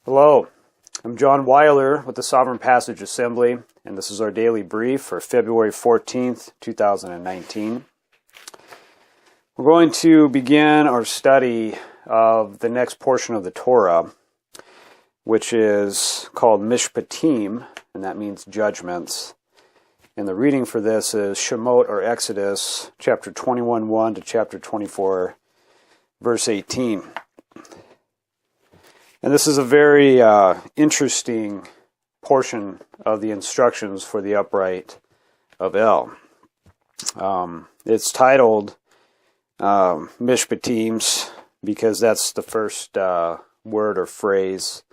Hello, I'm John Weiler with the Sovereign Passage Assembly, and this is our daily brief for February 14th, 2019. We're going to begin our study of the next portion of the Torah, which is called Mishpatim, and that means judgements. And the reading for this is Shemoth or Exodus, chapter 21:1 to chapter 24, verse 18. And this is a very interesting portion of the instructions for the upright of El. It's titled Mishpatims because that's the first word or phrase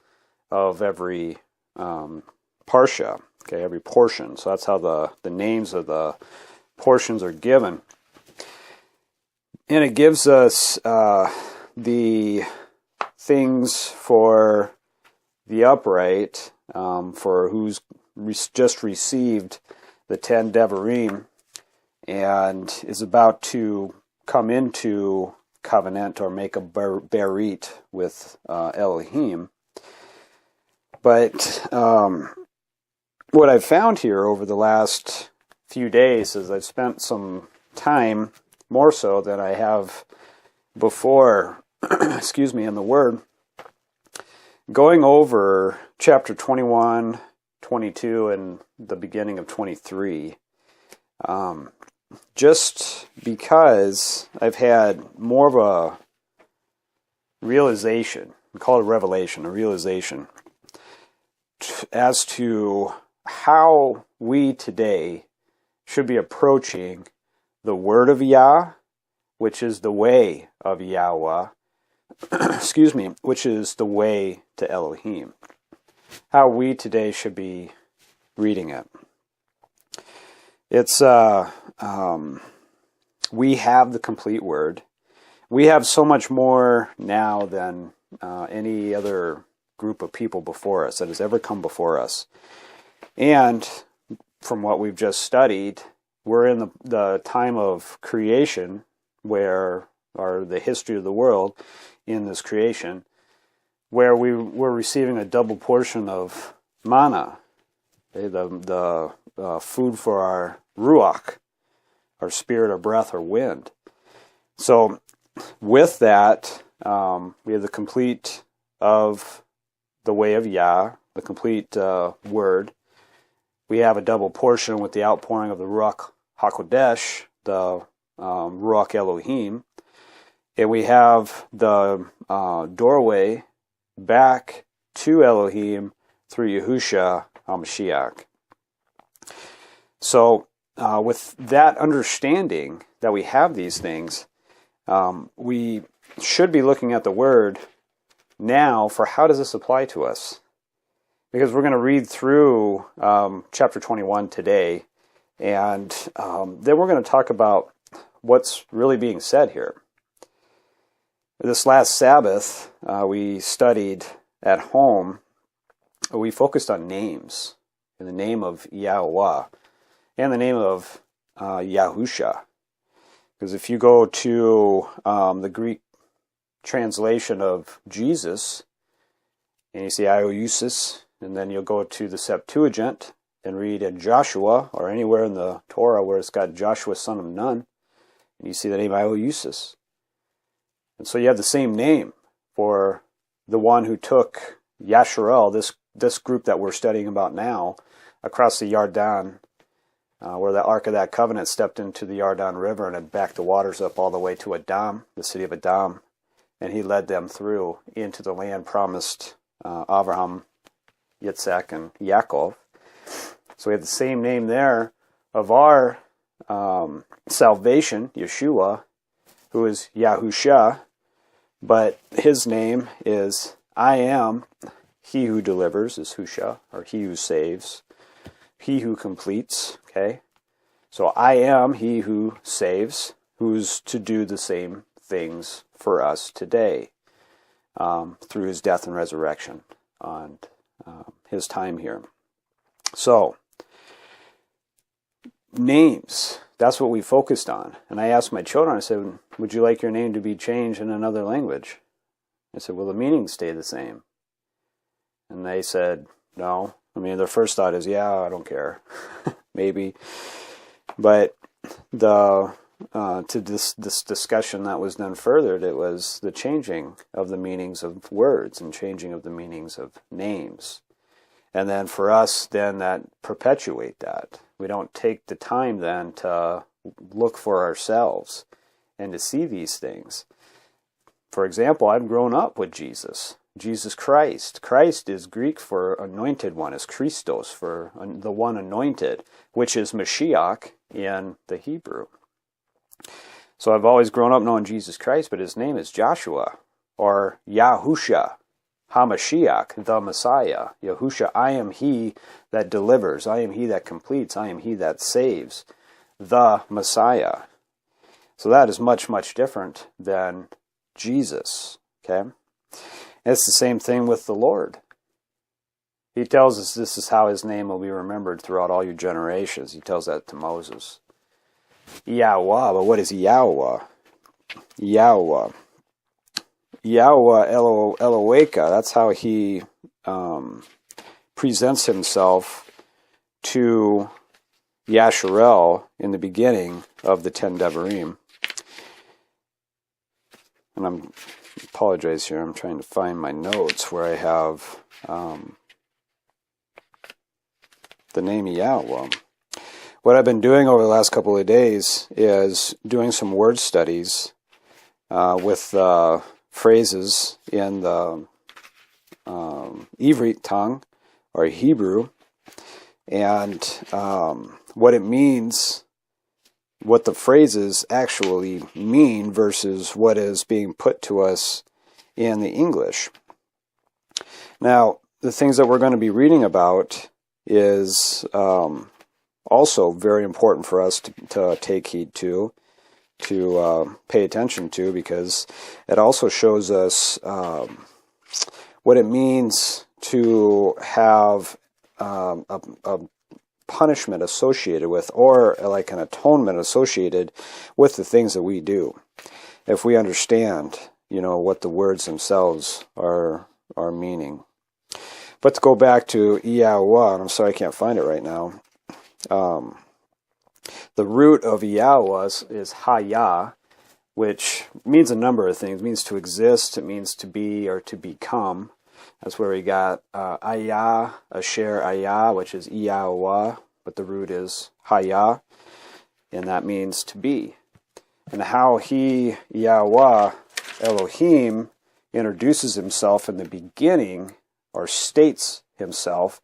of every parsha, okay, every portion. So that's how the names of the portions are given. And it gives us the things for the upright, for who's just received the 10 Devarim and is about to come into covenant or make a berit with ELOHIYM. But what I've found here over the last few days is I've spent some time, more so than I have before, excuse me, in the Word, going over chapter 21, 22, and the beginning of 23, just because I've had more of a realization, we call it a revelation, a realization, as to how we today should be approaching the Word of Yah, which is the way of YAHUAH, excuse me, which is the way to ELOHIYM. How we today should be reading it. It's, we have the complete Word. We have so much more now than any other group of people before us that has ever come before us. And from what we've just studied, we're in the time of creation where, or the history of the world in this creation, where we're receiving a double portion of manna, okay, the food for our RUACH, our spirit, our breath, our wind. So with that, we have the complete of the way of Yah, the complete Word. We have a double portion with the outpouring of the RUACH HaKodesh, the RUACH ELOHIYM. And we have the doorway back to ELOHIYM through YAHUSHA HA'MASHIACH. So with that understanding that we have these things, we should be looking at the Word now for how does this apply to us? Because we're going to read through chapter 21 today, and then we're going to talk about what's really being said here. This last Sabbath, we studied at home, we focused on names, in the name of YAHUAH, and the name of YAHUSHA. Because if you go to the Greek translation of Jesus, and you see accuse, and then you'll go to the Septuagint and read in Joshua, or anywhere in the Torah where it's got Joshua son of Nun, and you see the name accuse. And so you have the same name for the one who took Yasharel, this group that we're studying about now, across the Yarden, where the Ark of that Covenant stepped into the Yarden River and had backed the waters up all the way to Adam, the city of Adam, and he led them through into the land promised Abraham, Yitzhak, and Yaakov. So we have the same name there of our salvation, Yeshua, who is Yahusha, but his name is I am he who delivers, is Husha, or he who saves, he who completes, okay? So I am he who saves, who's to do the same things for us today through his death and resurrection on his time here. So, names, that's what we focused on. And I asked my children, I said, would you like your name to be changed in another language? I said, will the meaning stay the same? And they said, no. I mean, their first thought is, yeah, I don't care. Maybe. But to this discussion that was then furthered, it was the changing of the meanings of words and changing of the meanings of names. And then for us, then that perpetuate that. We don't take the time then to look for ourselves and to see these things. For example, I've grown up with Jesus. Jesus Christ. Christ is Greek for anointed one, is Christos, for the one anointed, which is Mashiach in the Hebrew. So I've always grown up knowing Jesus Christ, but his name is Joshua, or YAHUSHA HA'MASHIACH, the Messiah. YAHUSHA, I am he that delivers. I am he that completes. I am he that saves. The Messiah. So that is much, much different than Jesus. Okay? It's the same thing with the Lord. He tells us this is how his name will be remembered throughout all your generations. He tells that to Moses. YAHUAH, but what is YAHUAH? YAHUAH. YAHUAH Eloheka, that's how he presents himself to Yasharel in the beginning of the 10 Devarim. And I apologize here, I'm trying to find my notes where I have the name YAHUAH. What I've been doing over the last couple of days is doing some word studies with phrases in the Ivrit tongue, or Hebrew, and what it means, what the phrases actually mean versus what is being put to us in the English. Now, the things that we're going to be reading about is also very important for us to take heed to pay attention to, because it also shows us what it means to have a punishment associated with, or like an atonement associated with the things that we do. If we understand, what the words themselves are meaning. But to go back to YAHUAH, and I'm sorry I can't find it right now. The root of YAHUAH is Hayah, which means a number of things. It means to exist, it means to be or to become. That's where we got Ayah, Asher Ayah, which is YAHUAH, but the root is Hayah, and that means to be. And how he, YAHUAH, ELOHIYM, introduces himself in the beginning, or states himself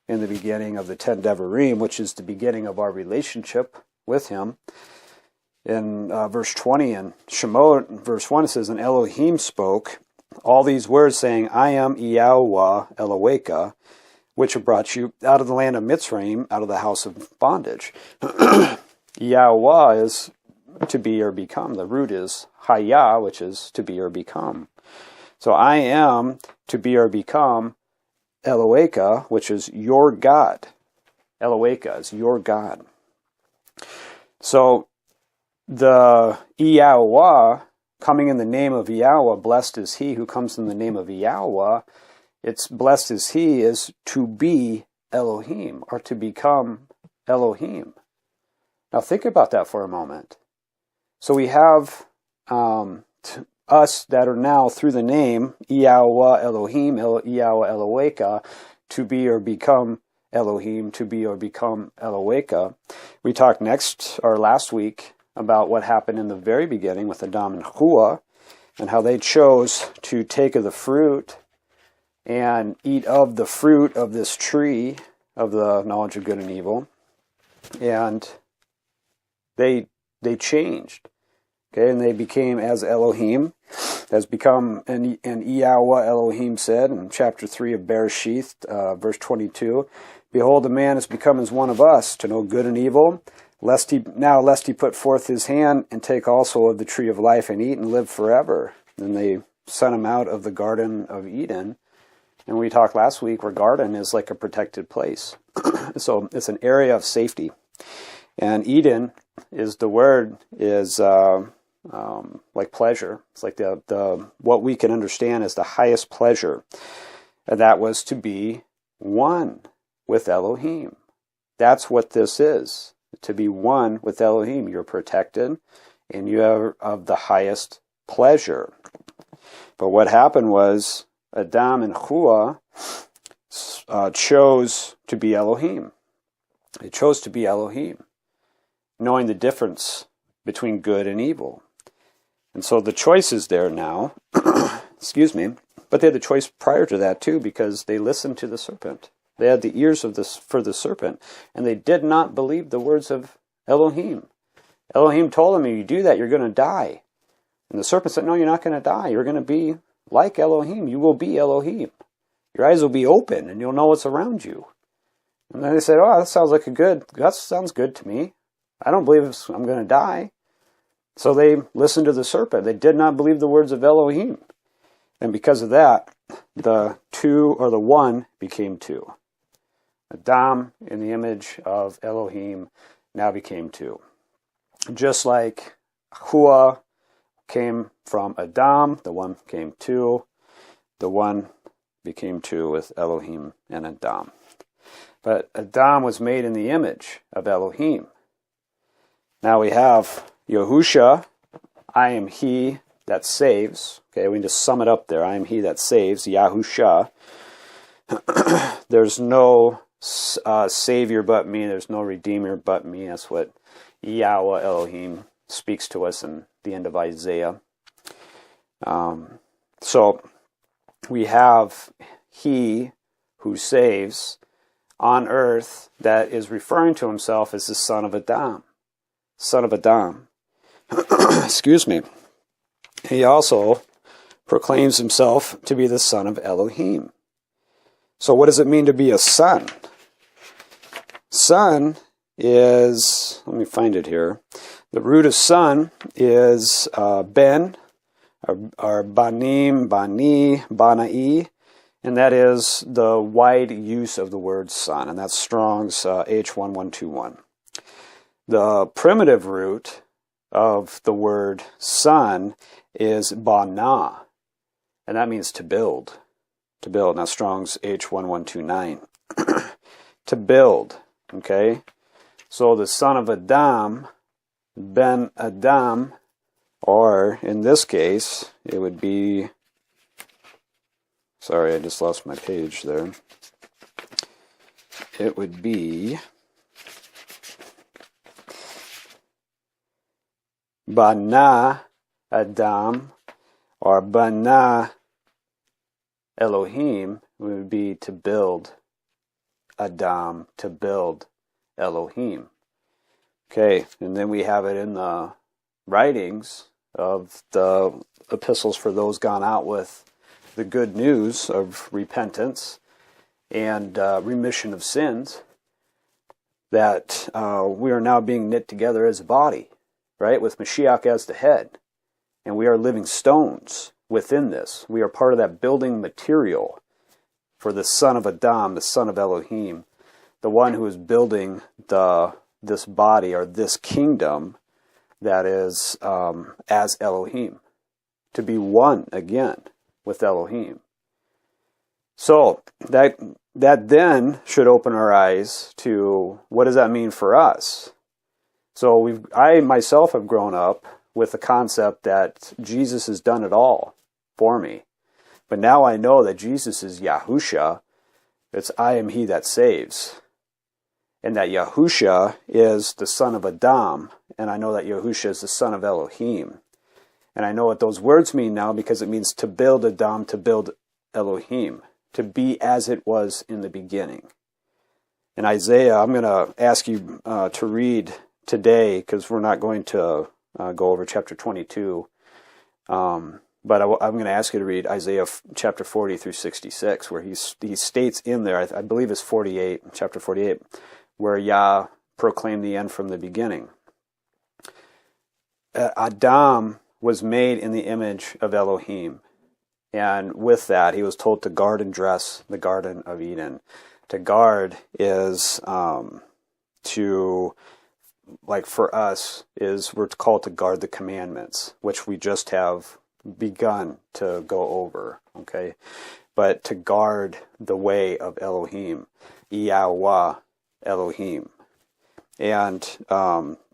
in the beginning of the 10 Devarim, which is the beginning of our relationship with him. In verse 20 in Shemoth, verse 1, it says, and Elohim spoke all these words, saying, I am YAHUAH Eloheka, which have brought you out of the land of Mitzrayim, out of the house of bondage. YAHUAH is to be or become. The root is Hayah, which is to be or become. So I am to be or become Eloheka, which is your God. Eloheka is your God. So the YAHUAH, coming in the name of YAHUAH, blessed is he who comes in the name of YAHUAH, it's blessed is he is to be Elohim, or to become Elohim. Now think about that for a moment. So we have us that are now through the name YAHUAH Elohim, YAHUAH Eloheka, to be or become Elohim, to be or become Eloheka. We talked last week about what happened in the very beginning with Adam and Chua, and how they chose to take of the fruit and eat of the fruit of this tree of the knowledge of good and evil, and they changed. Okay, and they became as Elohim, has become, and YAHUAH Elohim said in chapter 3 of Bereshith, verse 22, behold, the man has become as one of us, to know good and evil, lest he put forth his hand and take also of the tree of life and eat and live forever. And they sent him out of the Garden of Eden. And we talked last week where garden is like a protected place. So it's an area of safety. And Eden is the word is like pleasure. It's like the what we can understand as the highest pleasure. And that was to be one with Elohim. That's what this is, to be one with Elohim. You're protected, and you are of the highest pleasure. But what happened was Adam and Chua chose to be Elohim. They chose to be Elohim, knowing the difference between good and evil. And so the choice is there now, excuse me, but they had the choice prior to that too, because they listened to the serpent. They had the ears for the serpent, and they did not believe the words of Elohim. Elohim told them, if you do that, you're going to die. And the serpent said, no, you're not going to die. You're going to be like Elohim. You will be Elohim. Your eyes will be open, and you'll know what's around you. And then they said, oh, that sounds good to me. I don't believe I'm going to die. So they listened to the serpent. They did not believe the words of Elohim. And because of that, the one became two. Adam, in the image of Elohim, now became two. Just like Hua came from Adam, the one became two. The one became two with Elohim and Adam. But Adam was made in the image of Elohim. Now we have Yahusha, I am he that saves. Okay, we need to sum it up there. I am he that saves, Yahusha. There's no Savior but me. There's no Redeemer but me. That's what Yahweh Elohim speaks to us in the end of Isaiah. So we have he who saves on earth that is referring to himself as the son of Adam. Son of Adam. Excuse me. He also proclaims himself to be the son of Elohim. So what does it mean to be a son? Son is, let me find it here. The root of son is ben, or banim, bani, banai, and that is the wide use of the word son, and that's Strong's H1121. The primitive root of the word son is bana, and that means to build. To build. Now Strong's H1129. To build. Okay? So the son of Adam, Ben Adam, or in this case, it would be, sorry, I just lost my page there. It would be Bana Adam, or Bana Elohim, would be to build Adam, to build Elohim. Okay, and then we have it in the writings of the epistles for those gone out with the good news of repentance and remission of sins, that we are now being knit together as a body, right, with Mashiach as the head, and we are living stones within this. We are part of that building material for the son of Adam, the son of Elohim, the one who is building this body, or this kingdom, that is as Elohim, to be one again with Elohim. So that then should open our eyes to, what does that mean for us? So I myself have grown up with the concept that Jesus has done it all for me. But now I know that Jesus is Yahusha. It's I am he that saves. And that Yahusha is the son of Adam. And I know that Yahusha is the son of Elohim. And I know what those words mean now, because it means to build Adam, to build Elohim. To be as it was in the beginning. In Isaiah, I'm going to ask you to read today, because we're not going to go over chapter 22. But I'm going to ask you to read Isaiah chapter 40 through 66, where he states in there, I believe it's 48, chapter 48, where Yah proclaimed the end from the beginning. Adam was made in the image of Elohim. And with that, he was told to guard and dress the Garden of Eden. To guard is like for us, we're called to guard the commandments, which we just have begun to go over, okay? But to guard the way of Elohim, YAHUAH, Elohim, and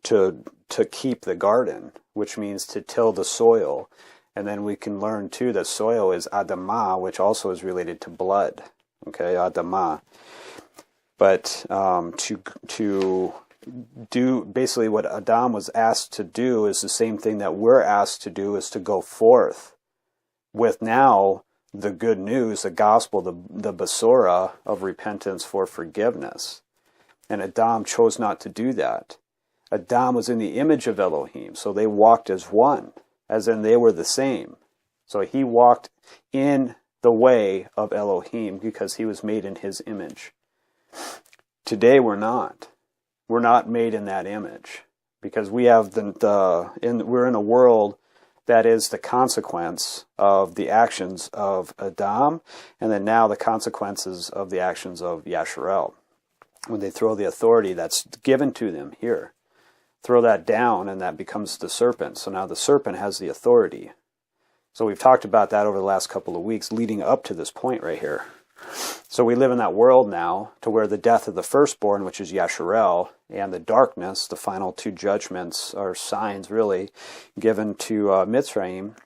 to keep the garden, which means to till the soil. And then we can learn too that soil is Adamah, which also is related to blood, okay, Adamah. But to do basically what Adam was asked to do is the same thing that we're asked to do, is to go forth with now the good news, the gospel, the basora of repentance for forgiveness. And Adam chose not to do that. Adam was in the image of Elohim, so they walked as one, as in they were the same. So he walked in the way of Elohim because he was made in his image. Today we're not. We're not made in that image because we have we're in a world that is the consequence of the actions of Adam, and then now the consequences of the actions of Yasharel. When they throw the authority that's given to them here, throw that down, and that becomes the serpent. So now the serpent has the authority. So we've talked about that over the last couple of weeks leading up to this point right here. So we live in that world now to where the death of the firstborn, which is Yasharel, and the darkness, the final two judgments, are signs really given to Mitzrayim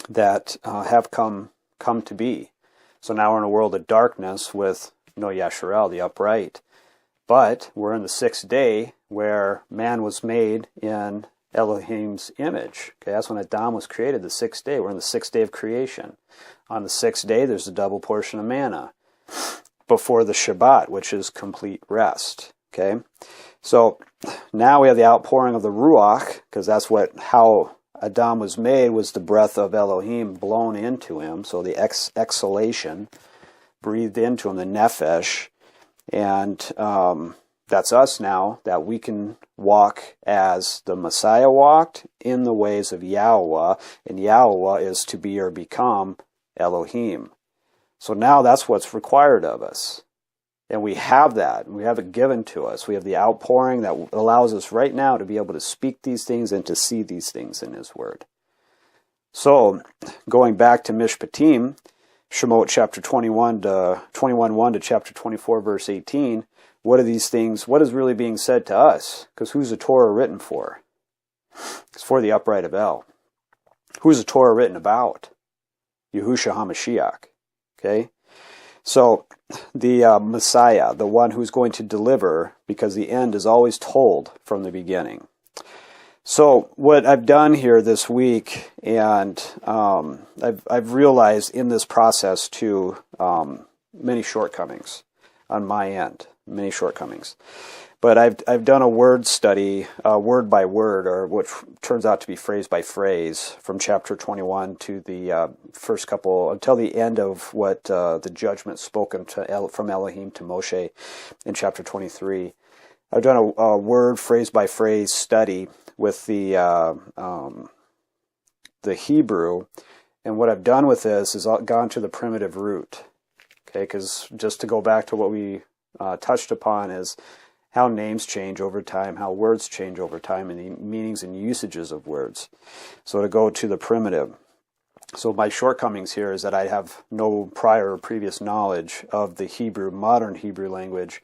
that have come to be. So now we're in a world of darkness with no Yasharel, the upright. But we're in the 6th day where man was made in Elohim's image. Okay, that's when Adam was created, the 6th day. We're in the 6th day of creation. On the 6th day, there's a double portion of manna before the Shabbat, which is complete rest. Okay, so now we have the outpouring of the RUACH, because that's how Adam was made, was the breath of Elohim blown into him. So the exhalation breathed into him, the nephesh, and that's us now, that we can walk as the Messiah walked in the ways of YAHUAH, and YAHUAH is to be or become Elohim. So now that's what's required of us. And we have that. We have it given to us. We have the outpouring that allows us right now to be able to speak these things and to see these things in His Word. So, going back to Mishpatim, Shemoth chapter 21:1 to chapter 24 verse 18, what are these things? What is really being said to us? Because who's the Torah written for? It's for the upright of El. Who's the Torah written about? YAHUSHA HA'MASHIACH. Okay? So, the Messiah, the one who's going to deliver, because the end is always told from the beginning. So, what I've done here this week, and I've realized in this process too, many shortcomings on my end. Many shortcomings. But I've done a word study, word by word, or which turns out to be phrase by phrase, from chapter 21 to the first couple, until the end of what the judgment spoken from Elohim to Mosheh in chapter 23. I've done a word phrase by phrase study with the Hebrew, and what I've done with this is gone to the primitive root. Okay, because just to go back to what we touched upon is how names change over time, how words change over time, and the meanings and usages of words. So to go to the primitive. So my shortcomings here is that I have no prior or previous knowledge of the Hebrew, modern Hebrew language,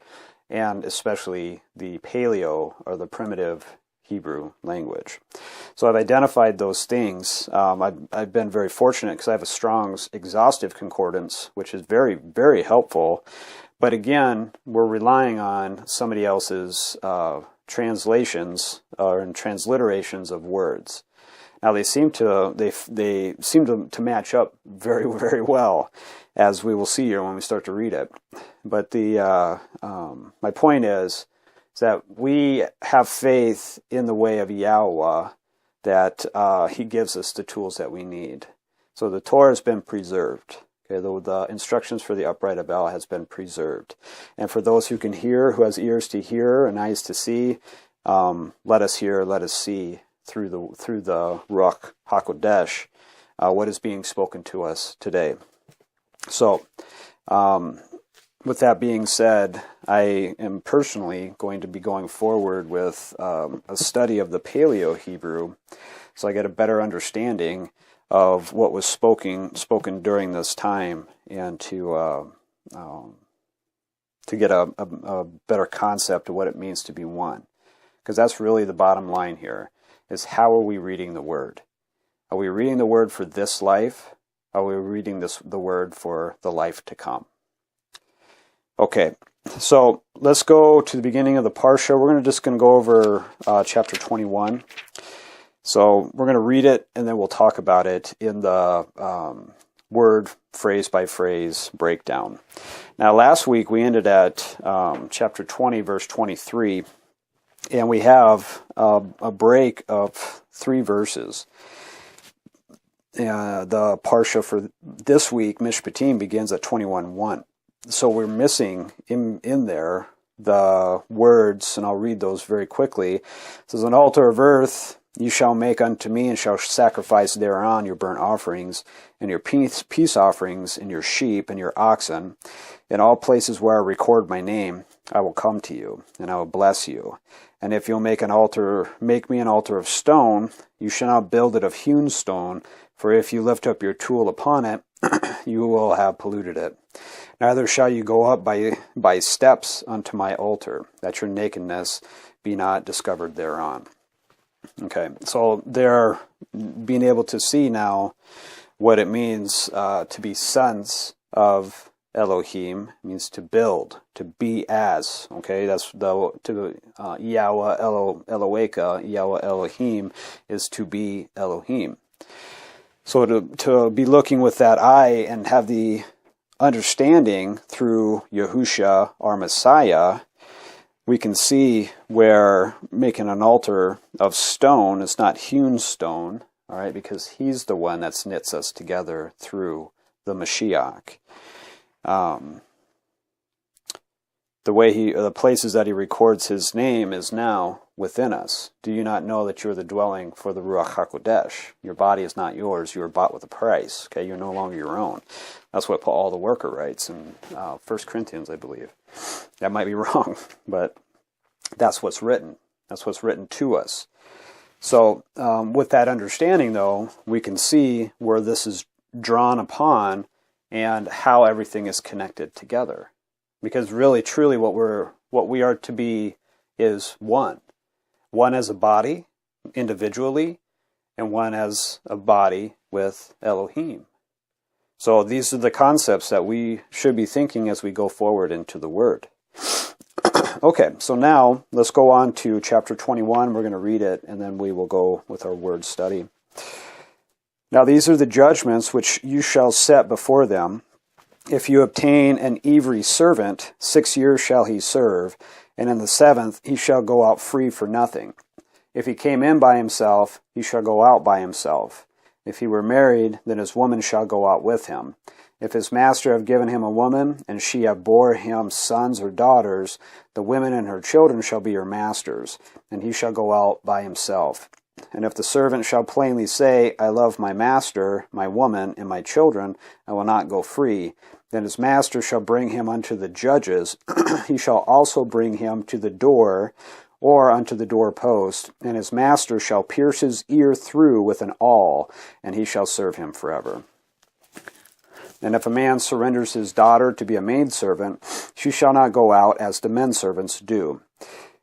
and especially the Paleo, or the primitive Hebrew language. So I've identified those things. I've been very fortunate because I have a Strong's exhaustive concordance, which is very, very helpful. But again, we're relying on somebody else's translations and transliterations of words. Now they seem to match up very, very well, as we will see here when we start to read it. But my point is that we have faith in the way of YAHUAH, that He gives us the tools that we need. So the Torah has been preserved. Okay, the instructions for the upright of El has been preserved. And for those who can hear, who has ears to hear and eyes to see, let us hear, let us see through the RUACH HaKodesh what is being spoken to us today. So, with that being said, I am personally going to be going forward with a study of the Paleo Hebrew, so I get a better understanding of what was spoken during this time, and to get a better concept of what it means to be one. Because that's really the bottom line here, is how are we reading the Word? Are we reading the Word for this life? Are we reading the Word for the life to come? Okay, so let's go to the beginning of the Parsha. We're just going to go over chapter 21. So we're going to read it, and then we'll talk about it in the word, phrase by phrase breakdown. Now, last week we ended at chapter 20, verse 23, and we have a break of 3 verses. The Parsha for this week, Mishpatim, begins at 21:1. So we're missing in there the words, and I'll read those very quickly. It says, "An altar of earth you shall make unto me, and shall sacrifice thereon your burnt offerings, and your peace offerings, and your sheep, and your oxen. In all places where I record my name, I will come to you, and I will bless you. And if you'll make me an altar of stone, you shall not build it of hewn stone, for if you lift up your tool upon it, you will have polluted it. Neither shall you go up by steps unto my altar, that your nakedness be not discovered thereon." Okay, so they're being able to see now what it means to be sons of Elohim. It means to build, to be as. Okay, that's YAHUAH Eloheka, YAHUAH Elohim is to be Elohim. So to be looking with that eye and have the understanding through YAHUSHA, our Messiah, we can see where making an altar of stone is not hewn stone, all right, because he's the one that knits us together through the Mashiach. The places that he records his name is now within us. Do you not know that you're the dwelling for the RUACH HaKodesh? Your body is not yours. You are bought with a price. Okay, you're no longer your own. That's what Paul the Worker writes in 1 Corinthians, I believe. That might be wrong, but that's what's written. That's what's written to us. So with that understanding, though, we can see where this is drawn upon and how everything is connected together. Because really, truly, what we are to be is one. One as a body, individually, and one as a body with Elohim. So these are the concepts that we should be thinking as we go forward into the Word. Okay, so now let's go on to chapter 21. We're going to read it, and then we will go with our word study. "Now these are the judgments which you shall set before them. If you obtain an Ivri servant, 6 years shall he serve, and in the 7th he shall go out free for nothing. If he came in by himself, he shall go out by himself. If he were married, then his woman shall go out with him. If his master have given him a woman, and she have bore him sons or daughters, the women and her children shall be your masters, and he shall go out by himself. And if the servant shall plainly say, I love my master, my woman, and my children, I will not go free, then his master shall bring him unto the judges. He shall also bring him to the door, or unto the doorpost, and his master shall pierce his ear through with an awl, and he shall serve him forever. And if a man surrenders his daughter to be a maidservant, she shall not go out as the men servants do.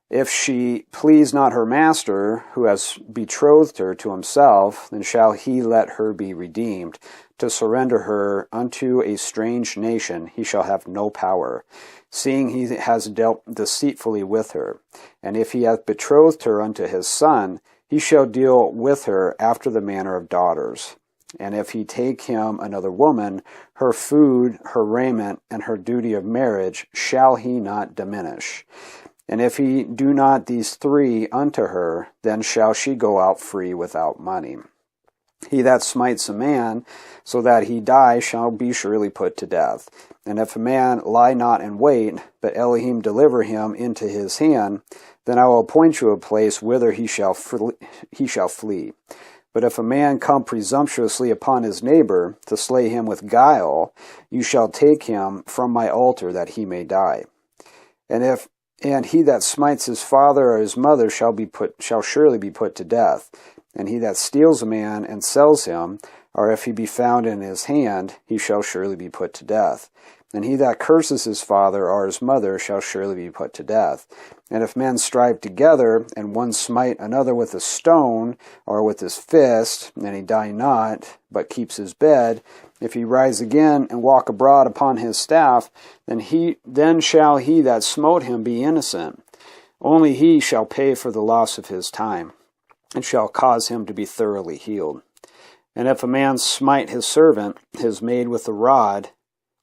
If she please not her master, who has betrothed her to himself, then shall he let her be redeemed. To surrender her unto a strange nation he shall have no power, seeing he has dealt deceitfully with her. And if he hath betrothed her unto his son, he shall deal with her after the manner of daughters. And if he take him another woman, her food, her raiment, and her duty of marriage shall he not diminish. And if he do not these three unto her, then shall she go out free without money. He that smites a man, so that he die, shall be surely put to death. And if a man lie not in wait, but Elohim deliver him into his hand, then I will appoint you a place whither he shall flee. But if a man come presumptuously upon his neighbor, to slay him with guile, you shall take him from my altar, that he may die. And he that smites his father or his mother shall surely be put to death. And he that steals a man and sells him, or if he be found in his hand, he shall surely be put to death. And he that curses his father or his mother shall surely be put to death. And if men strive together, and one smite another with a stone, or with his fist, and he die not, but keeps his bed, if he rise again and walk abroad upon his staff, then shall he that smote him be innocent. Only he shall pay for the loss of his time, and shall cause him to be thoroughly healed. And if a man smite his servant, his maid with a rod,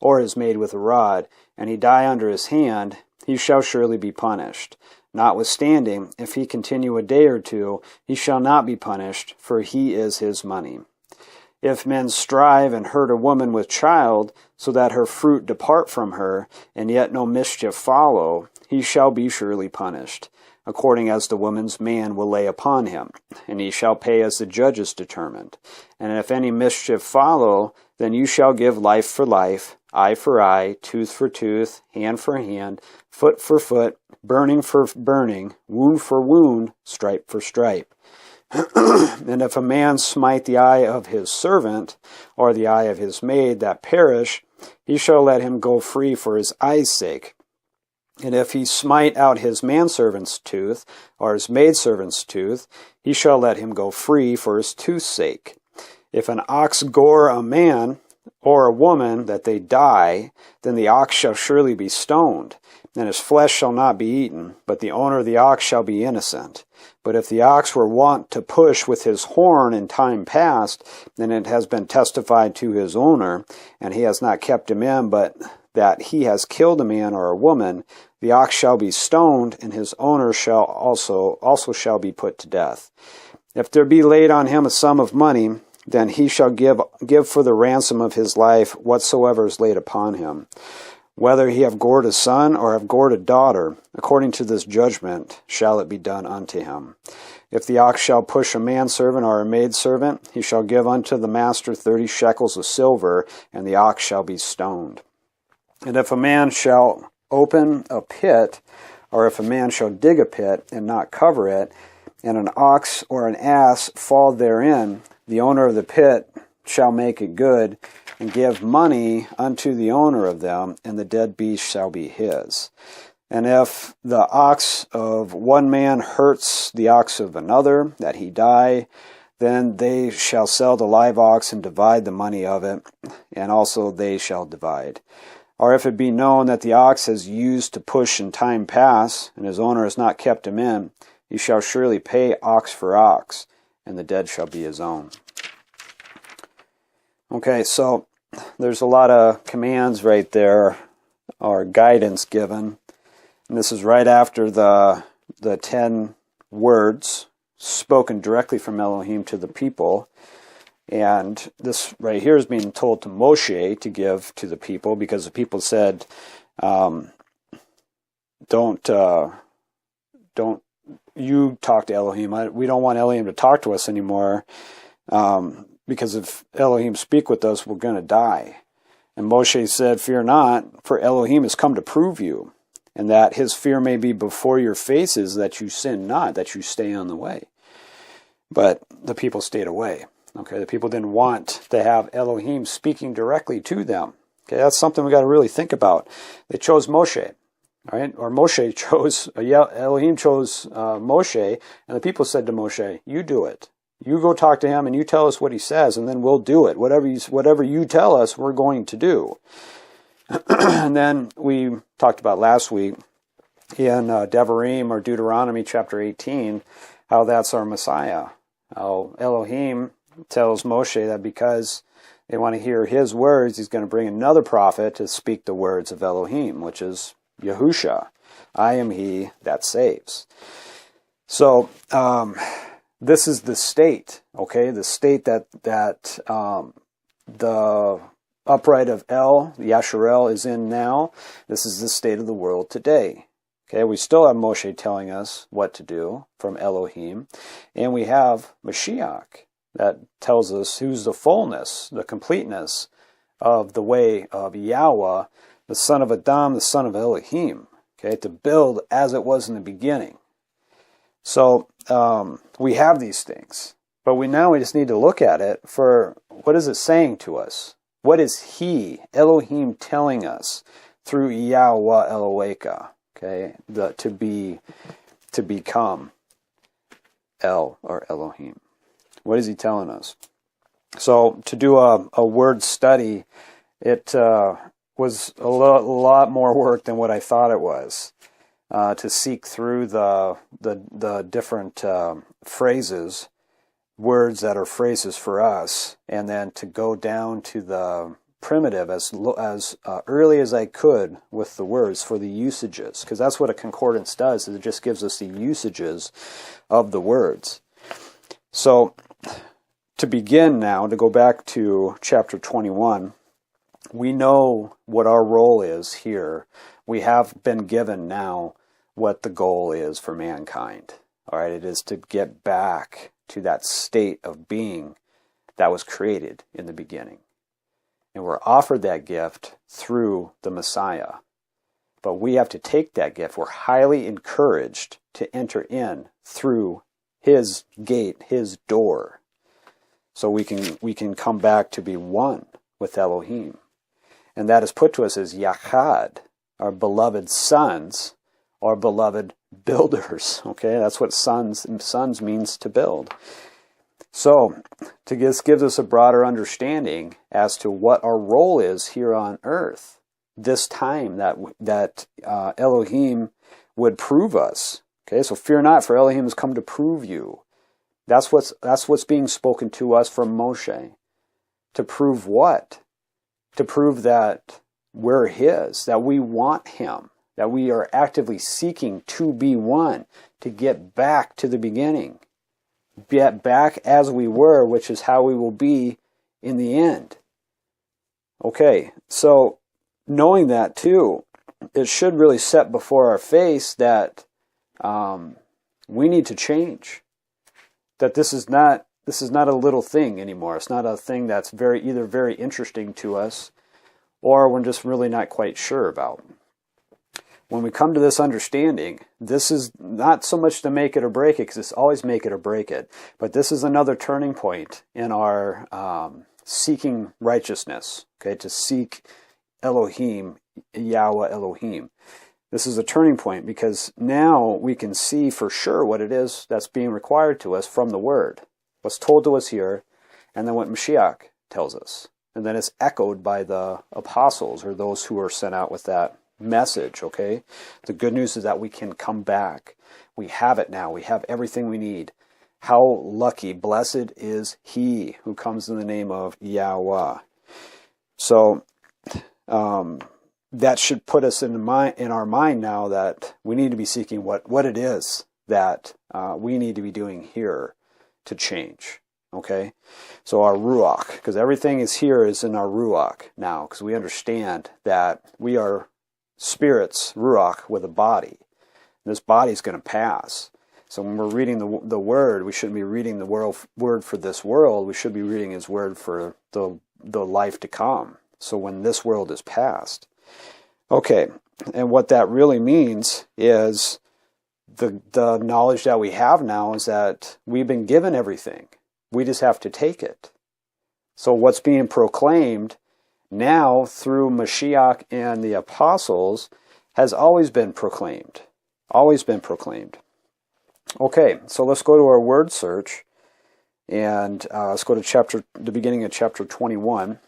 and he die under his hand, he shall surely be punished. Notwithstanding, if he continue a day or two, he shall not be punished, for he is his money. If men strive and hurt a woman with child, so that her fruit depart from her, and yet no mischief follow, he shall be surely punished, according as the woman's man will lay upon him, and he shall pay as the judges determined. And if any mischief follow, then you shall give life for life, eye for eye, tooth for tooth, hand for hand, foot for foot, burning for burning, wound for wound, stripe for stripe. And if a man smite the eye of his servant, or the eye of his maid that perish, he shall let him go free for his eye's sake. And if he smite out his manservant's tooth, or his maidservant's tooth, he shall let him go free for his tooth's sake. If an ox gore a man or a woman that they die, then the ox shall surely be stoned, and his flesh shall not be eaten, but the owner of the ox shall be innocent. But if the ox were wont to push with his horn in time past, then it has been testified to his owner, and he has not kept him in, but that he has killed a man or a woman, the ox shall be stoned, and his owner shall also shall be put to death. If there be laid on him a sum of money, then he shall give for the ransom of his life whatsoever is laid upon him. Whether he have gored a son or have gored a daughter, according to this judgment shall it be done unto him. If the ox shall push a manservant or a maidservant, he shall give unto the master 30 shekels of silver, and the ox shall be stoned. And if a man shall open a pit, or if a man shall dig a pit and not cover it, and an ox or an ass fall therein, the owner of the pit shall make it good, and give money unto the owner of them, and the dead beast shall be his. And if the ox of one man hurts the ox of another, that he die, then they shall sell the live ox and divide the money of it, and also they shall divide. Or if it be known that the ox has used to push in time past, and his owner has not kept him in, he shall surely pay ox for ox, and the dead shall be his own. Okay, so there's a lot of commands right there, or guidance given. And this is right after the 10 words spoken directly from Elohim to the people. And this right here is being told to Mosheh to give to the people, because the people said, don't you talk to Elohim. We don't want Elohim to talk to us anymore. Because if Elohim speak with us, we're going to die. And Mosheh said, fear not, for Elohim has come to prove you, and that his fear may be before your faces, that you sin not, that you stay on the way. But the people stayed away. Okay, the people didn't want to have Elohim speaking directly to them. Okay, that's something we got to really think about. They chose Mosheh, right? Or Mosheh chose, Elohim chose Mosheh, and the people said to Mosheh, you do it. You go talk to him and you tell us what he says, and then we'll do it. Whatever you tell us, we're going to do. And then we talked about last week in Devarim, or Deuteronomy chapter 18, how that's our Messiah. How Elohim tells Mosheh that because they want to hear his words, he's going to bring another prophet to speak the words of Elohim, which is YAHUSHA. I am he that saves. So, this is the state, okay? The state that the upright of El, Yasharel, is in now. This is the state of the world today. Okay, we still have Mosheh telling us what to do from Elohim. And we have Mashiach that tells us who's the fullness, the completeness of the way of YAHUAH, the son of Adam, the son of Elohim. Okay, to build as it was in the beginning. So we have these things, But we just need to look at it for what is it saying to us? What is He, Elohim, telling us through YAHUAH Eloheka? Okay, to become El or Elohim. What is He telling us? So to do a word study, it was a lot more work than what I thought it was. To seek through the different phrases, words that are phrases for us, and then to go down to the primitive as early as I could with the words for the usages, because that's what a concordance does, is it just gives us the usages of the words. So to begin now, to go back to chapter 21, we know what our role is here. We have been given now what the goal is for mankind. All right, it is to get back to that state of being that was created in the beginning. And we're offered that gift through the Messiah. But we have to take that gift. We're highly encouraged to enter in through His gate, His door. So we can come back to be one with Elohim. And that is put to us as yachad, our beloved sons, our beloved builders. Okay, that's what sons means, to build. So, this gives us a broader understanding as to what our role is here on earth. This time that Elohim would prove us. Okay, so fear not, for Elohim has come to prove you. That's what's being spoken to us from Mosheh. To prove what? To prove that we're His, that we want Him, that we are actively seeking to be one, to get back to the beginning. Get back as we were, which is how we will be in the end. Okay, so knowing that too, it should really set before our face that we need to change. That this is not a little thing anymore. It's not a thing that's either very interesting to us, or we're just really not quite sure about. When we come to this understanding, this is not so much to make it or break it, because it's always make it or break it, but this is another turning point in our seeking righteousness, okay, to seek Elohim, YAHUAH Elohim. This is a turning point, because now we can see for sure what it is that's being required to us from the Word, what's told to us here, and then what Mashiach tells us. And then it's echoed by the apostles, or those who are sent out with that message, okay? The good news is that we can come back. We have it now. We have everything we need. How lucky, blessed is he who comes in the name of YAHUAH. So that should put us in our mind now that we need to be seeking what it is that we need to be doing here to change. Okay, so our RUACH, because everything is in our RUACH now, because we understand that we are spirits, RUACH, with a body. This body is going to pass. So when we're reading the Word, we shouldn't be reading the Word for this world. We should be reading His Word for the life to come. So when this world is past. Okay, and what that really means is the knowledge that we have now is that we've been given everything. We just have to take it. So what's being proclaimed now through Mashiach and the apostles has always been proclaimed. Always been proclaimed. Okay, so let's go to our word search. And let's go to the beginning of chapter 21.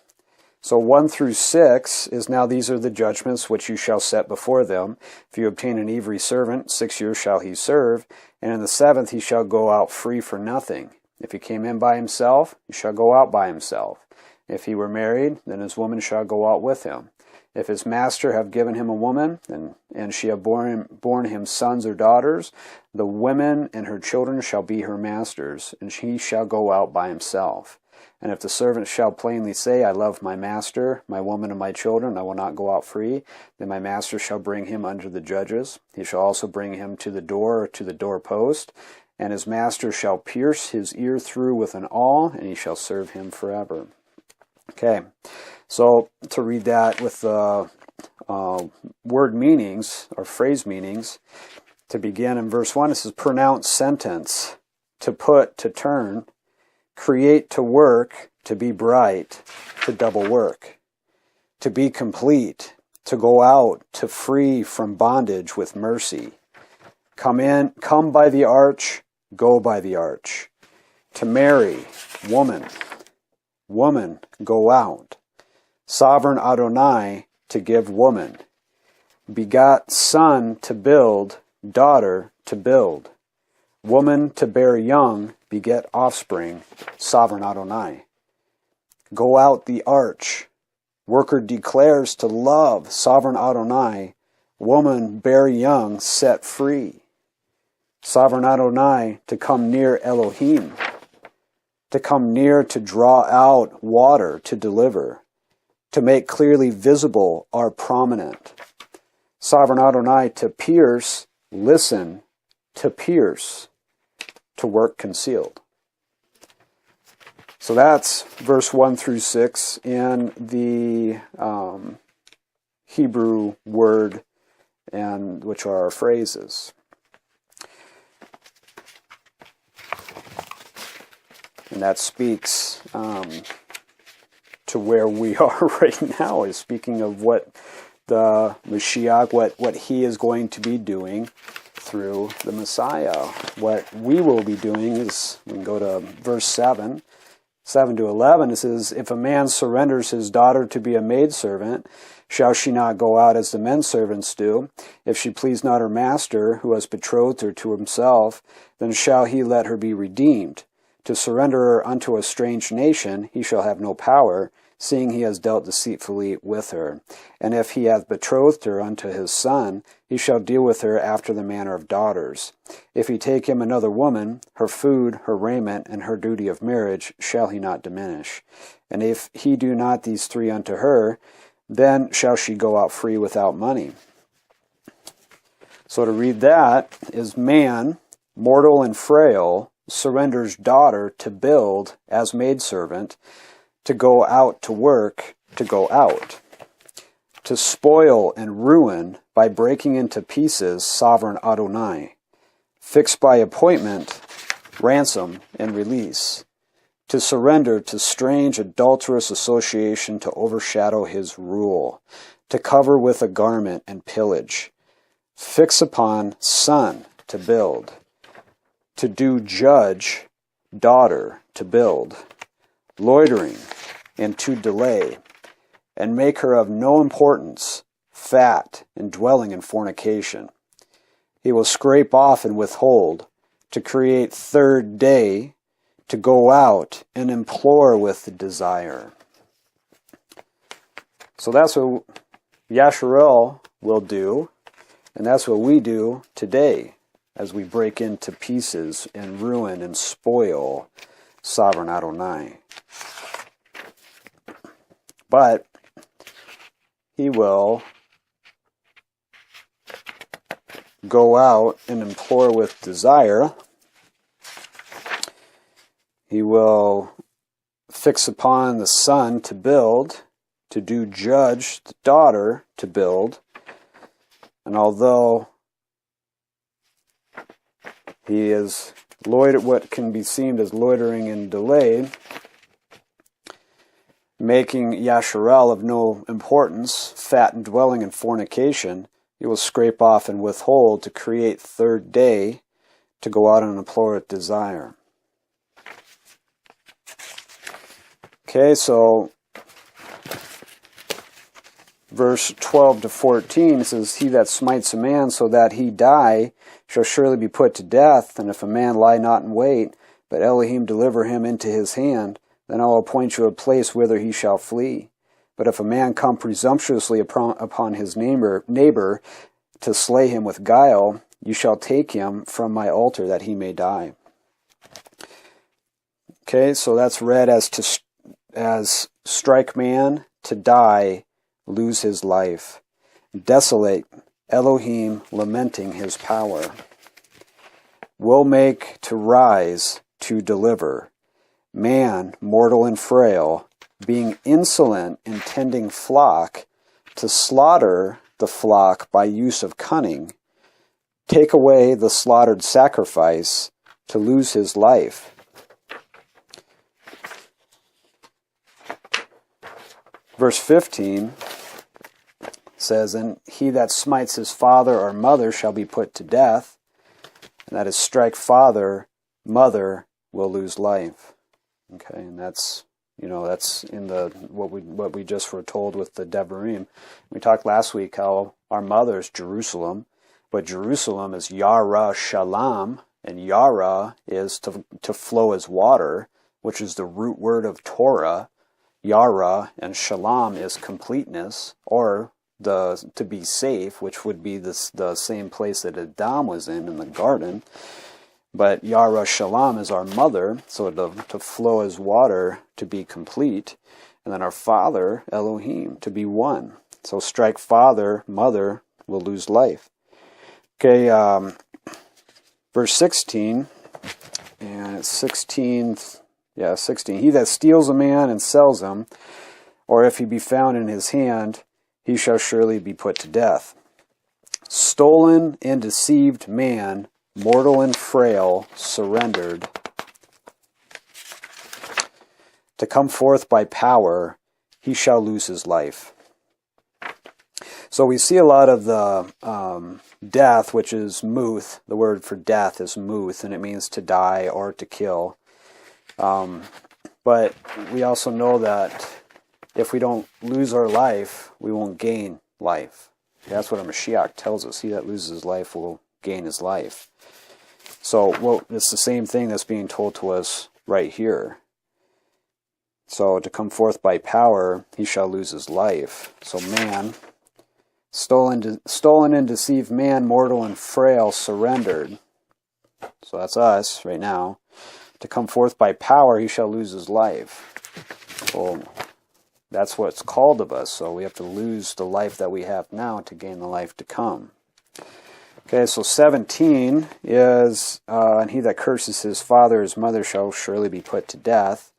So 1 through 6 is now these are the judgments which you shall set before them. If you obtain an Ivri servant, 6 years shall he serve, and in the 7th he shall go out free for nothing. If he came in by himself, he shall go out by himself. If he were married, then his woman shall go out with him. If his master have given him a woman, and she have borne him sons or daughters, the women and her children shall be her masters, and he shall go out by himself. And if the servant shall plainly say, I love my master, my woman, and my children, I will not go out free, then my master shall bring him unto the judges. He shall also bring him to the door or to the doorpost, and his master shall pierce his ear through with an awl, and he shall serve him forever. Okay, so to read that with the word meanings, or phrase meanings, to begin in verse 1, it says, pronounce sentence, to put, to turn, create to work, to be bright, to double work, to be complete, to go out, to free from bondage with mercy. Come by the arch, go by the arch. To marry, woman, go out. Sovereign Adonai, to give woman. Begot son to build, daughter to build. Woman to bear young, beget offspring, sovereign Adonai. Go out the arch. Worker declares to love, sovereign Adonai. Woman bear young, set free. Sovereign Adonai, to come near ELOHIYM. To come near to draw out water to deliver. To make clearly visible our prominent. Sovereign Adonai, to pierce, listen, to pierce, to work concealed. So that's verse 1 through 6 in the Hebrew word, and which are our phrases. And that speaks to where we are right now, is speaking of what the Mashiach, what he is going to be doing through the Messiah. What we will be doing is, we can go to verse 7 to 11, it says, if a man surrenders his daughter to be a maidservant, shall she not go out as the men servants do? If she please not her master, who has betrothed her to himself, then shall he let her be redeemed. To surrender her unto a strange nation, he shall have no power, seeing he has dealt deceitfully with her. And if he hath betrothed her unto his son, he shall deal with her after the manner of daughters. If he take him another woman, her food, her raiment, and her duty of marriage shall he not diminish. And if he do not these three unto her, then shall she go out free without money. So to read that is, man, mortal and frail, surrenders daughter to build as maidservant, to go out to work, to go out. To spoil and ruin by breaking into pieces, sovereign Adonai. Fix by appointment, ransom and release. To surrender to strange adulterous association to overshadow his rule. To cover with a garment and pillage. Fix upon son to build. To do judge, daughter to build. Loitering and to delay, and make her of no importance, fat, and dwelling in fornication. He will scrape off and withhold, to create third day, to go out and implore with desire. So that's what Yasharel will do, and that's what we do today, as we break into pieces and ruin and spoil sovereign Adonai. But he will go out and implore with desire. He will fix upon the son to build, to do judge the daughter to build. And although he is what can be seen as loitering and delay, making Yasharel of no importance, fat and dwelling in fornication, he will scrape off and withhold to create third day, to go out and implore with desire. Okay, so verse 12 to 14 says, he that smites a man so that he die shall surely be put to death, and if a man lie not in wait, but ELOHIYM deliver him into his hand, then I will appoint you a place whither he shall flee. But if a man come presumptuously upon his neighbor to slay him with guile, you shall take him from my altar that he may die. Okay, so that's read as strike man, to die, lose his life. Desolate, ELOHIYM lamenting his power. Will make to rise, to deliver. Man, mortal and frail, being insolent in tending flock, to slaughter the flock by use of cunning, take away the slaughtered sacrifice, to lose his life. Verse 15 says, and he that smites his father or mother shall be put to death, and that is strike father, mother will lose life. Okay, and that's, that's in the what we just were told with the Devarim. We talked last week how our mother is Jerusalem, but Jerusalem is Yara Shalom, and Yara is to flow as water, which is the root word of Torah. Yara and Shalom is completeness, or to be safe, which would be the same place that Adam was in the garden. But Yara Shalom is our mother, so to flow as water, to be complete. And then our father, Elohim, to be one. So strike father, mother will lose life. Okay, verse 16, and it's 16, 16. He that steals a man and sells him, or if he be found in his hand, he shall surely be put to death. Stolen and deceived man, mortal and frail, surrendered, to come forth by power, he shall lose his life. So we see a lot of the death, which is muth. The word for death is muth, and it means to die or to kill. But we also know that if we don't lose our life, we won't gain life. That's what a Mashiach tells us. He that loses his life will gain his life. So it's the same thing that's being told to us right here. So to come forth by power, he shall lose his life. So man, stolen and deceived man, mortal and frail, surrendered. So that's us right now. To come forth by power, he shall lose his life. Well, that's what's called of us. So we have to lose the life that we have now to gain the life to come. Okay, so 17 is, and he that curses his father or his mother shall surely be put to death.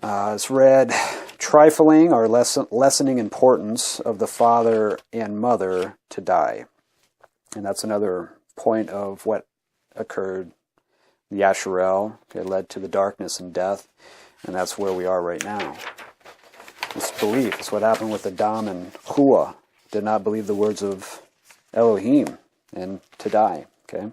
It's read, trifling or lessening importance of the father and mother to die. And that's another point of what occurred. Yasharel, led to the darkness and death, and that's where we are right now. It's belief. It's what happened with Adam and Hua. Did not believe the words of Elohim, and to die. Okay.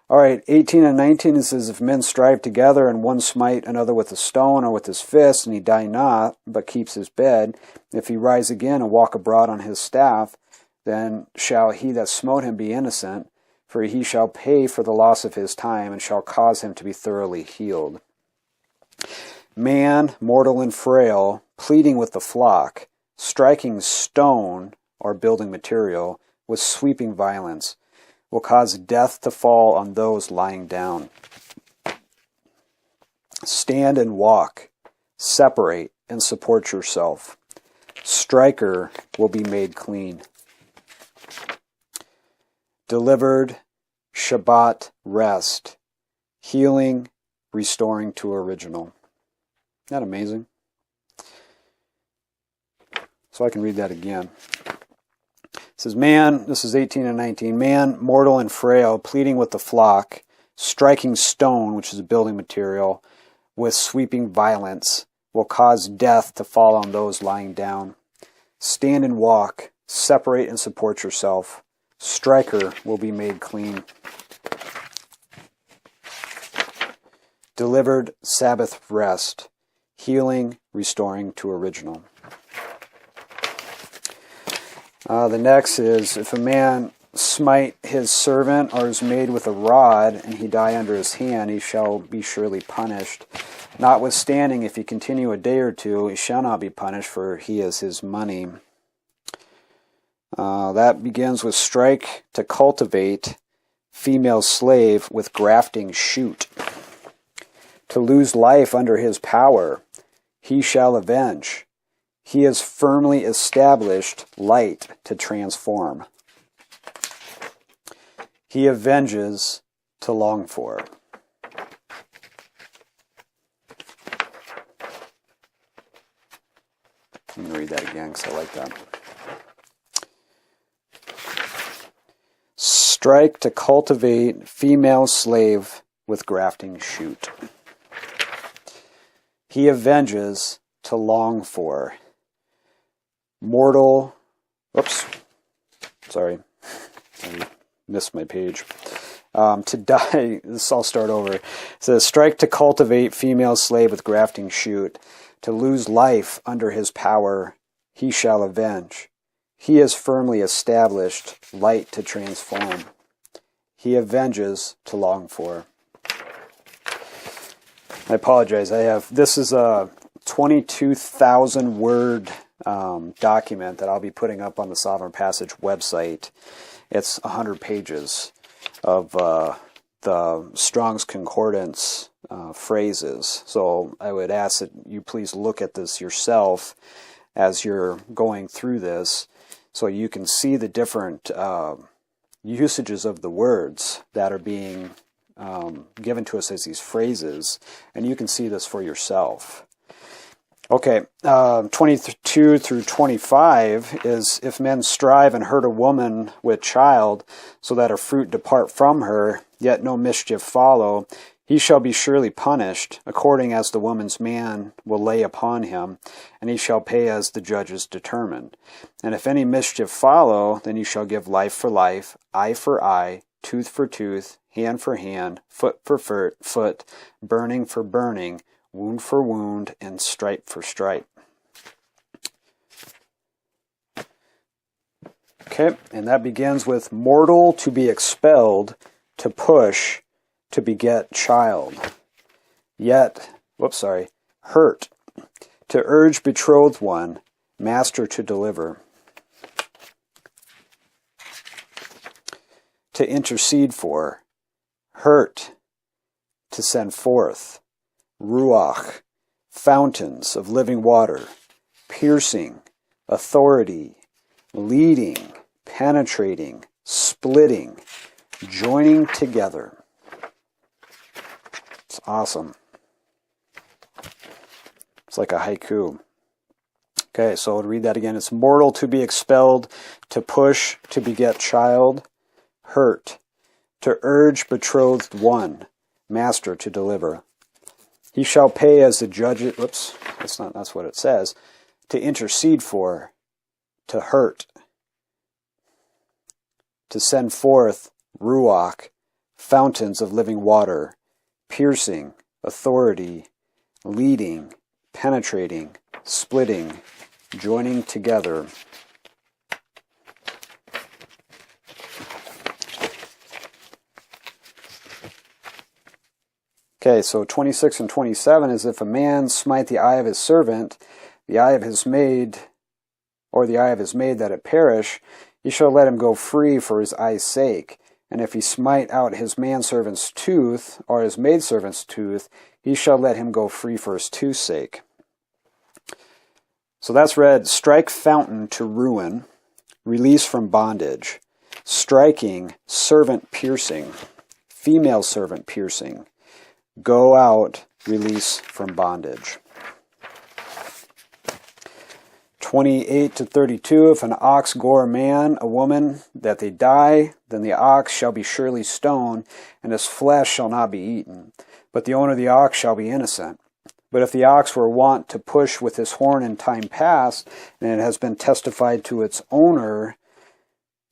All right, 18 and 19, it says, if men strive together, and one smite another with a stone or with his fist, and he die not, but keeps his bed, if he rise again and walk abroad on his staff, then shall he that smote him be innocent, for he shall pay for the loss of his time, and shall cause him to be thoroughly healed. Man, mortal and frail, pleading with the flock, striking stone or building material with sweeping violence, will cause death to fall on those lying down. Stand and walk, separate and support yourself. Striker will be made clean. Delivered, Shabbat, rest, healing, restoring to original. Isn't that amazing? So I can read that again. It says, man, this is 18 and 19, man, mortal and frail, pleading with the flock, striking stone, which is a building material, with sweeping violence, will cause death to fall on those lying down. Stand and walk, separate and support yourself. Striker will be made clean. Delivered, Sabbath rest, healing, restoring to original. The next is, if a man smite his servant or his maid with a rod, and he die under his hand, he shall be surely punished. Notwithstanding, if he continue a day or two, he shall not be punished, for he is his money. That begins with strike to cultivate, female slave with grafting shoot. To lose life under his power, he shall avenge. He is firmly established, light to transform. He avenges to long for. I'm going to read that again because I like that. Strike to cultivate, female slave with grafting shoot. He avenges to long for. Mortal, whoops, sorry, I missed my page. To die, I'll start over. It says, strike to cultivate female slave with grafting shoot. To lose life under his power, he shall avenge. He is firmly established, light to transform. He avenges to long for. I apologize. This is a 22,000 word document that I'll be putting up on the Sovereign Passage website. It's 100 pages of the Strong's Concordance phrases. So I would ask that you please look at this yourself as you're going through this, so you can see the different usages of the words that are being given to us as these phrases, and you can see this for yourself. Okay, 22 through 25 is, if men strive and hurt a woman with child, so that her fruit depart from her, yet no mischief follow, he shall be surely punished, according as the woman's man will lay upon him, and he shall pay as the judges determined. And if any mischief follow, then he shall give life for life, eye for eye, tooth for tooth, hand for hand, foot for foot, burning for burning, wound for wound, and stripe for stripe. Okay, and that begins with mortal to be expelled, to push, to beget child. Yet, hurt, to urge betrothed one, master to deliver. To intercede for, hurt, to send forth. RUACH, fountains of living water, piercing, authority, leading, penetrating, splitting, joining together. It's awesome. It's like a haiku. Okay, so I'll read that again. It's mortal to be expelled, to push, to beget child, hurt, to urge betrothed one, master to deliver. He shall pay as the judge. That's what it says. To intercede for, to hurt, to send forth, RUACH, fountains of living water, piercing, authority, leading, penetrating, splitting, joining together. Okay, so 26 and 27 is, if a man smite the eye of his servant, the eye of his maid, or the eye of his maid, that it perish, he shall let him go free for his eye's sake. And if he smite out his manservant's tooth, or his maidservant's tooth, he shall let him go free for his tooth's sake. So that's read, strike fountain to ruin, release from bondage, striking, servant piercing, female servant piercing, go out, release from bondage. 28 to 32, if an ox gore a man, a woman, that they die, then the ox shall be surely stoned, and his flesh shall not be eaten. But the owner of the ox shall be innocent. But if the ox were wont to push with his horn in time past, and it has been testified to its owner,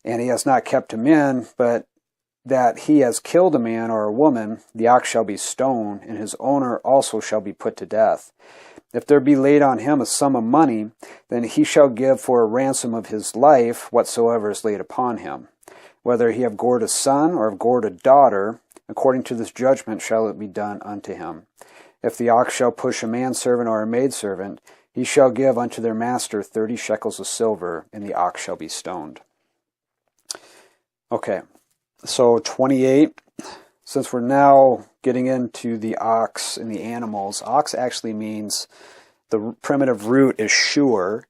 and he has not kept him in, but that he has killed a man or a woman, the ox shall be stoned, and his owner also shall be put to death. If there be laid on him a sum of money, then he shall give for a ransom of his life whatsoever is laid upon him. Whether he have gored a son or have gored a daughter, according to this judgment shall it be done unto him. If the ox shall push a manservant or a maidservant, he shall give unto their master 30 shekels of silver, and the ox shall be stoned. Okay. So 28, since we're now getting into the ox and the animals, ox actually means, the primitive root is sure,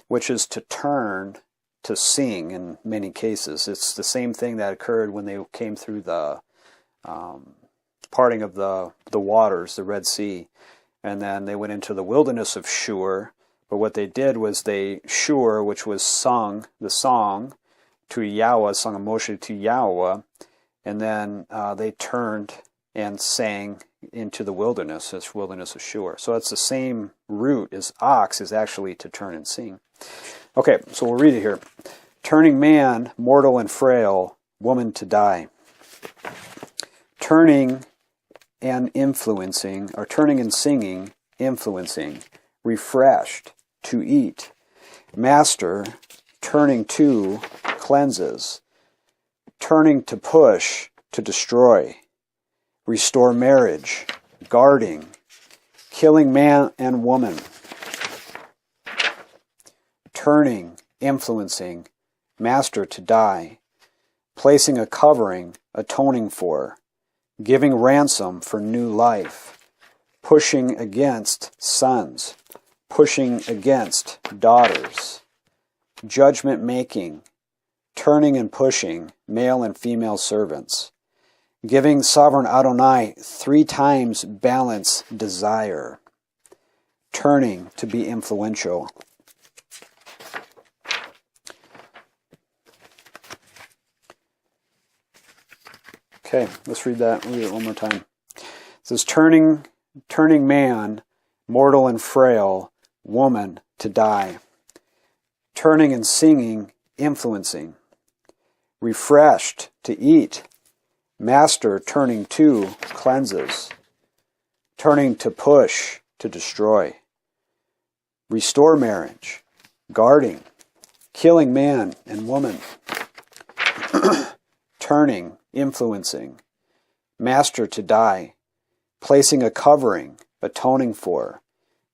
which is to turn, to sing in many cases. It's the same thing that occurred when they came through the parting of the waters, the Red Sea, and then they went into the wilderness of Shur. But what they did was they, Shur, which was sung, the song, to YAHUAH, song of Mosheh to YAHUAH, and then they turned and sang into the wilderness, this wilderness of Shur. So it's the same root as ox is actually to turn and sing. Okay, so we'll read it here. Turning man, mortal and frail, woman to die. Turning and influencing, or turning and singing, influencing, refreshed, to eat. Master, turning to, cleanses. Turning to push, to destroy. Restore marriage, guarding. Killing man and woman. Turning, influencing, master to die. Placing a covering, atoning for. Giving ransom for new life. Pushing against sons. Pushing against daughters. Judgment making. Turning and pushing male and female servants. Giving sovereign Adonai 3 times balance desire. Turning to be influential. Okay, let's read that. Read it one more time. It says, turning man, mortal and frail, woman to die. Turning and singing, influencing. Refreshed to eat. Master turning to, cleanses. Turning to push, to destroy. Restore marriage. Guarding. Killing man and woman. Turning, influencing. Master to die. Placing a covering, atoning for.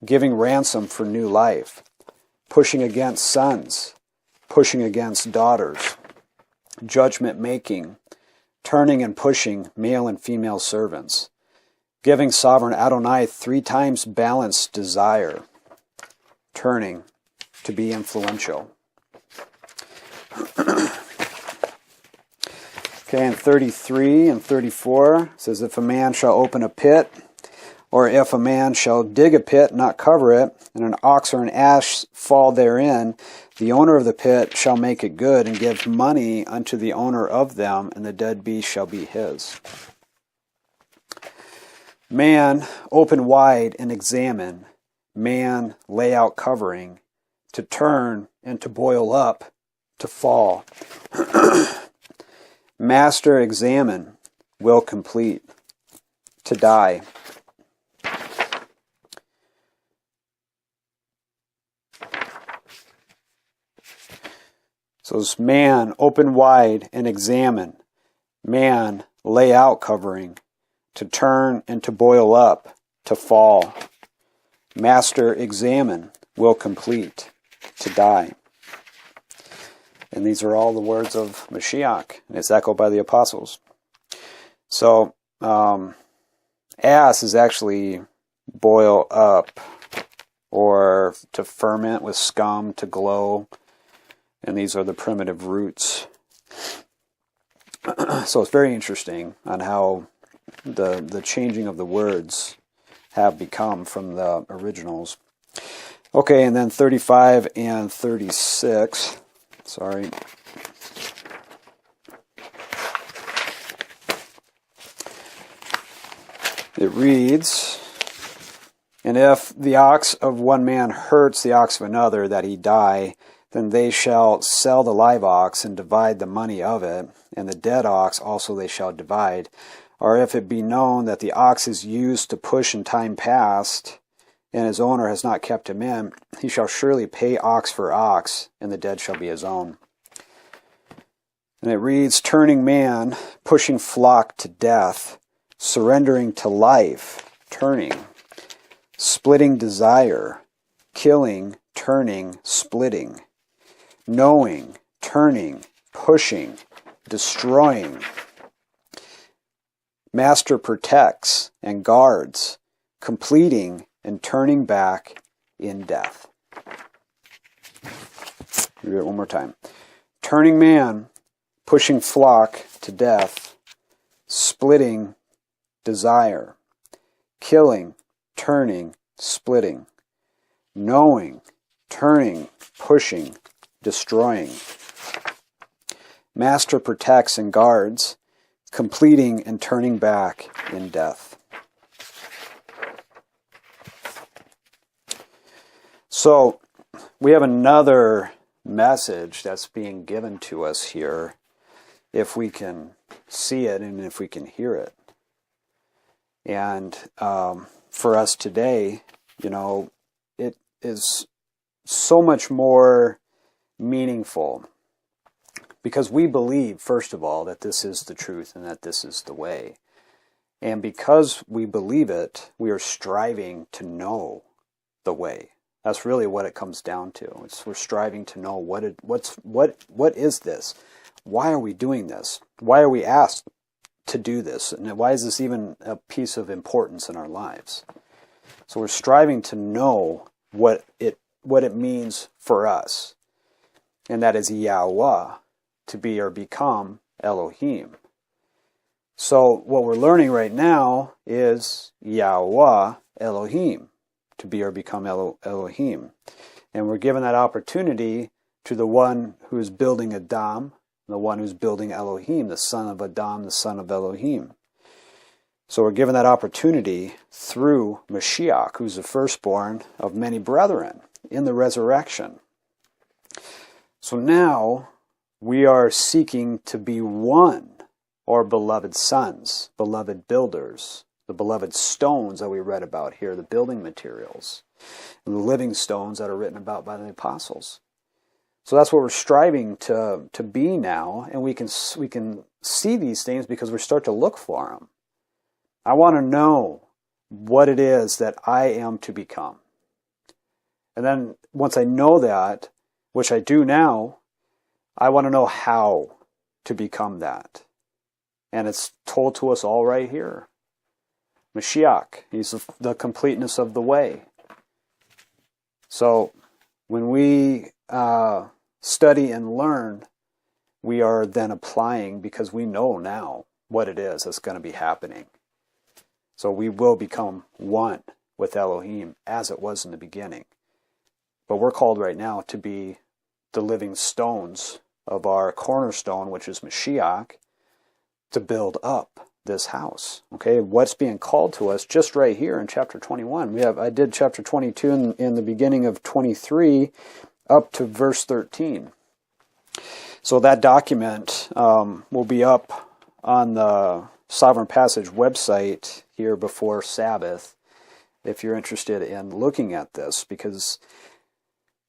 Giving ransom for new life. Pushing against sons. Pushing against daughters. Judgment making. Turning and pushing male and female servants. Giving sovereign Adonai 3 times balanced desire. Turning to be influential. Okay, in 33 and 34, it says, if a man shall open a pit, or if a man shall dig a pit, not cover it, and an ox or an ass fall therein, the owner of the pit shall make it good, and give money unto the owner of them, and the dead beast shall be his. Man, open wide and examine. Man, lay out covering, to turn and to boil up, to fall. Master, examine, will complete, to die. So it's man, open wide and examine. Man, lay out covering, to turn and to boil up, to fall. Master, examine, will complete, to die. And these are all the words of Mashiach, and it's echoed by the apostles. So, ass is actually boil up, or to ferment with scum, to glow. And these are the primitive roots. So it's very interesting on how the changing of the words have become from the originals. Okay, and then 35 and 36. Sorry. It reads, and if the ox of one man hurts the ox of another, that he die, then they shall sell the live ox and divide the money of it, and the dead ox also they shall divide. Or if it be known that the ox is used to push in time past, and his owner has not kept him in, he shall surely pay ox for ox, and the dead shall be his own. And it reads, turning man, pushing flock to death, surrendering to life, turning, splitting desire, killing, turning, splitting, knowing, turning, pushing, destroying. Master protects and guards, completing and turning back in death. Read it one more time. Turning man, pushing flock to death, splitting desire, killing, turning, splitting, knowing, turning, pushing, destroying. Master protects and guards, completing and turning back in death. So we have another message that's being given to us here, if we can see it and if we can hear it. And for us today, it is so much more meaningful because we believe, first of all, that this is the truth and that this is the way. And because we believe it, we are striving to know the way. That's really what it comes down to. We're striving to know what is this? Why are we doing this? Why are we asked to do this? And why is this even a piece of importance in our lives? So we're striving to know what it means for us. And that is YAHUAH, to be or become Elohim. So what we're learning right now is YAHUAH Elohim, to be or become Elohim. And we're given that opportunity to the one who is building Adam, the one who's building Elohim, the son of Adam, the son of Elohim. So we're given that opportunity through Mashiach, who's the firstborn of many brethren in the resurrection. So now we are seeking to be one, or beloved sons, beloved builders, the beloved stones that we read about here, the building materials, and the living stones that are written about by the apostles. So that's what we're striving to be now, and we can see these things because we start to look for them. I want to know what it is that I am to become. And then once I know that, which I do now, I want to know how to become that. And it's told to us all right here. Mashiach, he's the completeness of the way. So when we study and learn, we are then applying because we know now what it is that's going to be happening. So we will become one with Elohim as it was in the beginning. But we're called right now to be the living stones of our cornerstone, which is Mashiach, to build up this house. Okay, what's being called to us just right here in chapter 21. I did chapter 22 in the beginning of 23 up to verse 13. So that document will be up on the Sovereign Passage website here before Sabbath if you're interested in looking at this, because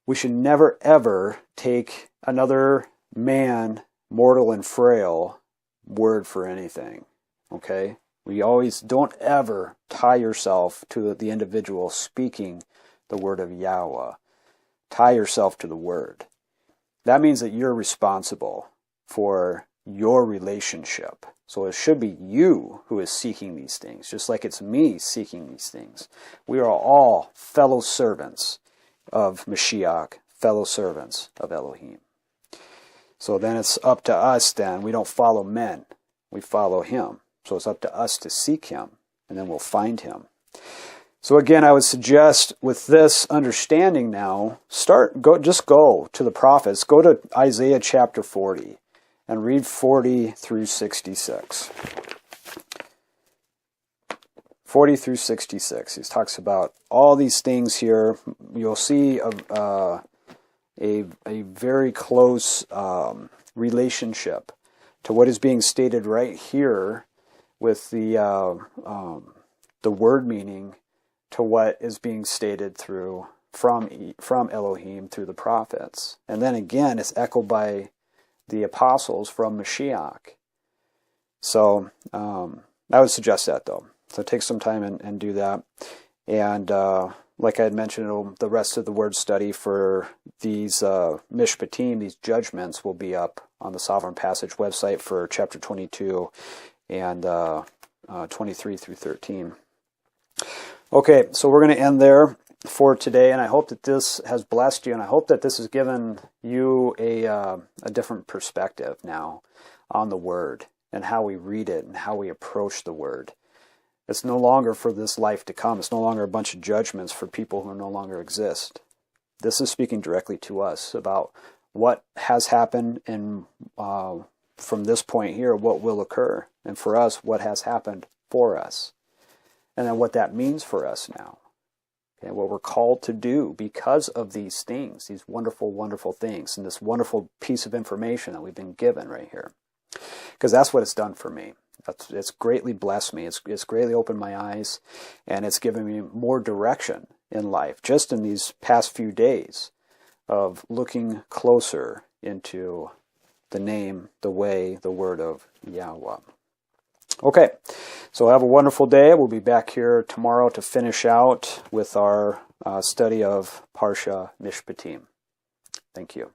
we should never ever take another man, mortal and frail, word for anything. Okay? We always don't ever tie yourself to the individual speaking the word of YAHUAH. Tie yourself to the word. That means that you're responsible for your relationship. So it should be you who is seeking these things, just like it's me seeking these things. We are all fellow servants of Mashiach, fellow servants of Elohim. So then it's up to us then. We don't follow men. We follow him. So it's up to us to seek him, and then we'll find him. So again, I would suggest with this understanding now, just go to the prophets. Go to Isaiah chapter 40 and read 40 through 66. 40 through 66. He talks about all these things here. You'll see a very close relationship to what is being stated right here with the word meaning to what is being stated from Elohim through the prophets. And then again, it's echoed by the apostles from Mashiach. So I would suggest that, though. So take some time and do that. And like I had mentioned, the rest of the word study for these Mishpatim, these judgments, will be up on the Sovereign Passage website for chapter 22 and 23 through 13. Okay, so we're going to end there for today, and I hope that this has blessed you, and I hope that this has given you a different perspective now on the Word and how we read it and how we approach the Word. It's no longer for this life to come. It's no longer a bunch of judgments for people who no longer exist. This is speaking directly to us about what has happened and from this point here, what will occur. And for us, what has happened for us. And then what that means for us now. and what we're called to do because of these things, these wonderful, wonderful things, and this wonderful piece of information that we've been given right here. Because that's what it's done for me. It's greatly blessed me. It's greatly opened my eyes, and it's given me more direction in life, just in these past few days of looking closer into the name, the way, the word of Yahuwah. Okay, so have a wonderful day. We'll be back here tomorrow to finish out with our study of Parsha Mishpatim. Thank you.